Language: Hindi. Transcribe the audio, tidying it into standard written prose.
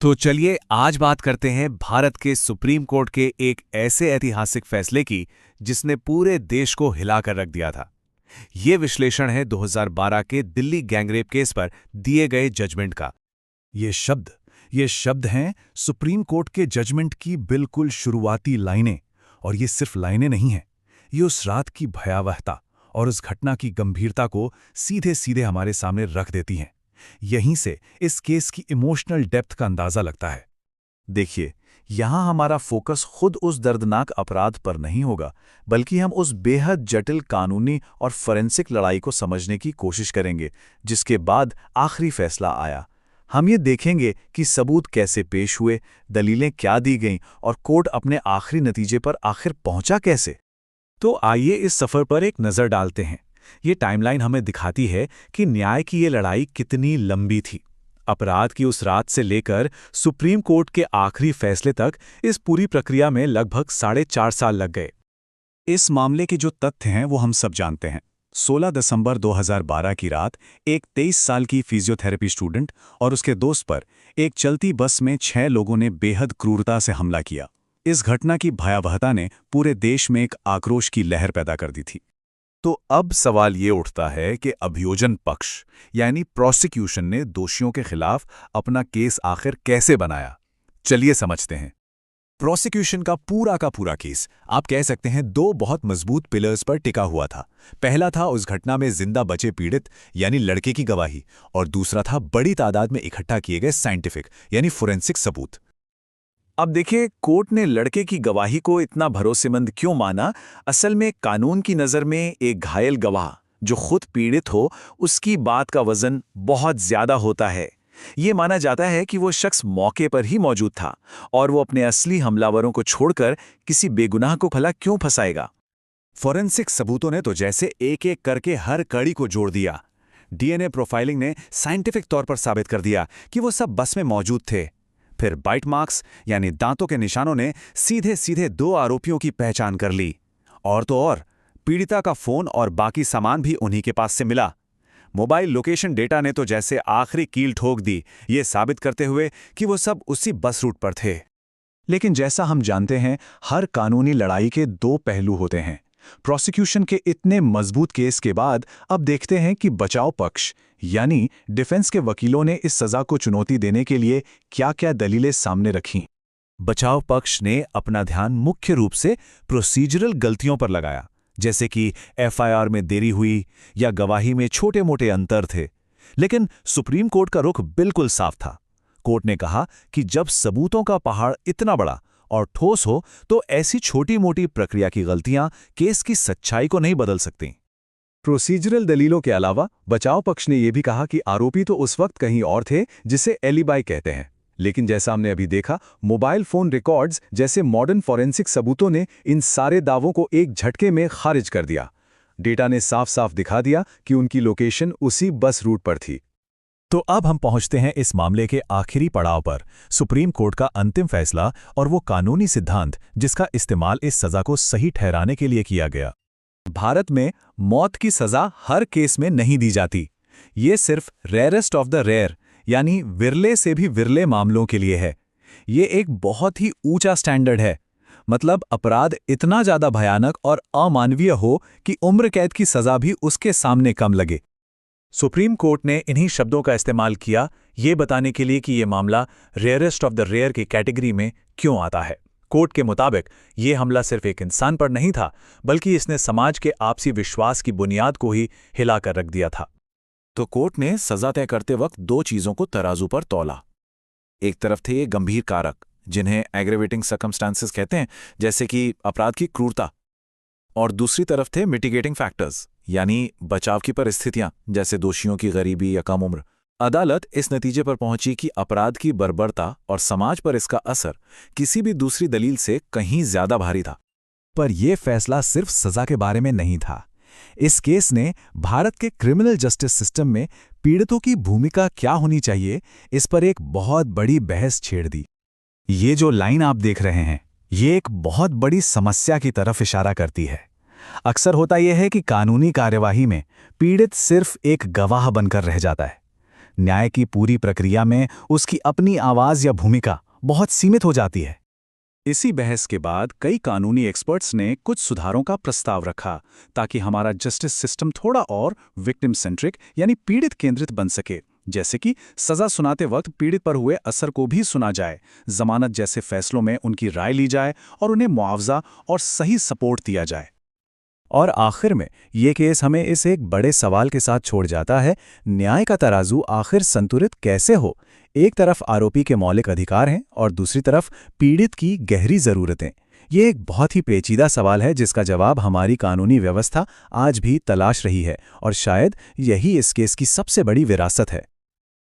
तो चलिए आज बात करते हैं भारत के सुप्रीम कोर्ट के एक ऐसे ऐतिहासिक फैसले की जिसने पूरे देश को हिलाकर रख दिया था। ये विश्लेषण है 2012 के दिल्ली गैंगरेप केस पर दिए गए जजमेंट का। ये शब्द ये शब्द हैं सुप्रीम कोर्ट के जजमेंट की बिल्कुल शुरुआती लाइनें। और ये सिर्फ लाइनें नहीं हैं, ये उस रात की भयावहता और उस घटना की गंभीरता को सीधे सीधे हमारे सामने रख देती हैं। यहीं से इस केस की इमोशनल डेप्थ का अंदाजा लगता है। देखिए, यहाँ हमारा फोकस खुद उस दर्दनाक अपराध पर नहीं होगा, बल्कि हम उस बेहद जटिल कानूनी और फोरेंसिक लड़ाई को समझने की कोशिश करेंगे जिसके बाद आखिरी फैसला आया। हम ये देखेंगे कि सबूत कैसे पेश हुए, दलीलें क्या दी गईं और कोर्ट अपने आखिरी नतीजे पर आखिर पहुंचा कैसे। तो आइए इस सफ़र पर एक नज़र डालते हैं। ये टाइमलाइन हमें दिखाती है कि न्याय की ये लड़ाई कितनी लंबी थी। अपराध की उस रात से लेकर सुप्रीम कोर्ट के आखिरी फैसले तक इस पूरी प्रक्रिया में लगभग 4.5 साल लग गए। इस मामले के जो तथ्य हैं वो हम सब जानते हैं। 16 दिसंबर 2012 की रात एक 23 साल की फिजियोथेरेपी स्टूडेंट और उसके दोस्त पर एक चलती बस में 6 लोगों ने बेहद क्रूरता से हमला किया। इस घटना की भयावहता ने पूरे देश में एक आक्रोश की लहर पैदा कर दी थी। तो अब सवाल ये उठता है कि अभियोजन पक्ष यानी प्रोसिक्यूशन ने दोषियों के खिलाफ अपना केस आखिर कैसे बनाया। चलिए समझते हैं। प्रोसिक्यूशन का पूरा केस आप कह सकते हैं दो बहुत मजबूत पिलर्स पर टिका हुआ था। पहला था उस घटना में जिंदा बचे पीड़ित यानी लड़के की गवाही, और दूसरा था बड़ी तादाद में इकट्ठा किए गए साइंटिफिक यानी फोरेंसिक सबूत। अब देखिए, कोर्ट ने लड़के की गवाही को इतना भरोसेमंद क्यों माना। असल में कानून की नज़र में एक घायल गवाह जो खुद पीड़ित हो, उसकी बात का वजन बहुत ज्यादा होता है। ये माना जाता है कि वो शख्स मौके पर ही मौजूद था और वो अपने असली हमलावरों को छोड़कर किसी बेगुनाह को भला क्यों फंसाएगा। फोरेंसिक सबूतों ने तो जैसे एक एक करके हर कड़ी को जोड़ दिया। डीएनए प्रोफाइलिंग ने साइंटिफिक तौर पर साबित कर दिया कि वो सब बस में मौजूद थे। फिर बाइट मार्क्स यानी दांतों के निशानों ने सीधे सीधे 2 आरोपियों की पहचान कर ली। और तो और पीड़िता का फोन और बाकी सामान भी उन्हीं के पास से मिला। मोबाइल लोकेशन डेटा ने तो जैसे आखिरी कील ठोक दी, ये साबित करते हुए कि वो सब उसी बस रूट पर थे। लेकिन जैसा हम जानते हैं, हर कानूनी लड़ाई के 2 पहलू होते हैं। प्रोसिक्यूशन के इतने मजबूत केस के बाद अब देखते हैं कि बचाव पक्ष यानी डिफेंस के वकीलों ने इस सजा को चुनौती देने के लिए क्या-क्या दलीलें सामने रखीं। बचाव पक्ष ने अपना ध्यान मुख्य रूप से प्रोसीजरल गलतियों पर लगाया, जैसे कि एफआईआर में देरी हुई या गवाही में छोटे-मोटे अंतर थे। लेकिन सुप्रीम कोर्ट का रुख बिल्कुल साफ था। कोर्ट ने कहा कि जब सबूतों का पहाड़ इतना बड़ा और ठोस हो तो ऐसी छोटी-मोटी प्रक्रिया की गलतियां केस की सच्चाई को नहीं बदल सकती। प्रोसीजरल दलीलों के अलावा बचाव पक्ष ने यह भी कहा कि आरोपी तो उस वक्त कहीं और थे, जिसे एलिबाई कहते हैं। लेकिन जैसा हमने अभी देखा, मोबाइल फोन रिकॉर्ड्स जैसे मॉडर्न फॉरेंसिक सबूतों ने इन सारे दावों को एक झटके में खारिज कर दिया। डेटा ने साफ-साफ दिखा दिया कि उनकी लोकेशन उसी बस रूट पर थी। तो अब हम पहुंचते हैं इस मामले के आखिरी पड़ाव पर, सुप्रीम कोर्ट का अंतिम फैसला और वो कानूनी सिद्धांत जिसका इस्तेमाल इस सजा को सही ठहराने के लिए किया गया। भारत में मौत की सजा हर केस में नहीं दी जाती। ये सिर्फ रेयरेस्ट ऑफ द रेयर यानी विरले से भी विरले मामलों के लिए है। ये एक बहुत ही ऊंचा स्टैंडर्ड है। मतलब अपराध इतना ज्यादा भयानक और अमानवीय हो कि उम्र कैद की सजा भी उसके सामने कम लगे। सुप्रीम कोर्ट ने इन्हीं शब्दों का इस्तेमाल किया ये बताने के लिए कि ये मामला रेयरेस्ट ऑफ द रेयर की कैटेगरी में क्यों आता है। कोर्ट के मुताबिक ये हमला सिर्फ एक इंसान पर नहीं था, बल्कि इसने समाज के आपसी विश्वास की बुनियाद को ही हिलाकर रख दिया था। तो कोर्ट ने सजा तय करते वक्त 2 चीजों को तराजू पर तौला। एक तरफ थे ये गंभीर कारक जिन्हें एग्रेवेटिंग सर्कमस्टांसेस कहते हैं, जैसे कि अपराध की क्रूरता, और दूसरी तरफ थे मिटिगेटिंग फैक्टर्स यानी बचाव की परिस्थितियां, जैसे दोषियों की गरीबी या कम उम्र। अदालत इस नतीजे पर पहुंची कि अपराध की बर्बरता और समाज पर इसका असर किसी भी दूसरी दलील से कहीं ज्यादा भारी था। पर यह फैसला सिर्फ सजा के बारे में नहीं था। इस केस ने भारत के क्रिमिनल जस्टिस सिस्टम में पीड़ितों की भूमिका क्या होनी चाहिए, इस पर एक बहुत बड़ी बहस छेड़ दी। ये जो लाइन आप देख रहे हैं, ये एक बहुत बड़ी समस्या की तरफ इशारा करती है। अक्सर होता यह है कि कानूनी कार्यवाही में पीड़ित सिर्फ एक गवाह बनकर रह जाता है। न्याय की पूरी प्रक्रिया में उसकी अपनी आवाज़ या भूमिका बहुत सीमित हो जाती है। इसी बहस के बाद कई कानूनी एक्सपर्ट्स ने कुछ सुधारों का प्रस्ताव रखा ताकि हमारा जस्टिस सिस्टम थोड़ा और विक्टिम सेंट्रिक यानी पीड़ित केंद्रित बन सके। जैसे कि सजा सुनाते वक्त पीड़ित पर हुए असर को भी सुना जाए, जमानत जैसे फैसलों में उनकी राय ली जाए और उन्हें मुआवजा और सही सपोर्ट दिया जाए। और आखिर में ये केस हमें इस एक बड़े सवाल के साथ छोड़ जाता है, न्याय का तराजू आखिर संतुलित कैसे हो। एक तरफ आरोपी के मौलिक अधिकार हैं और दूसरी तरफ पीड़ित की गहरी ज़रूरतें। ये एक बहुत ही पेचीदा सवाल है जिसका जवाब हमारी कानूनी व्यवस्था आज भी तलाश रही है, और शायद यही इस केस की सबसे बड़ी विरासत है।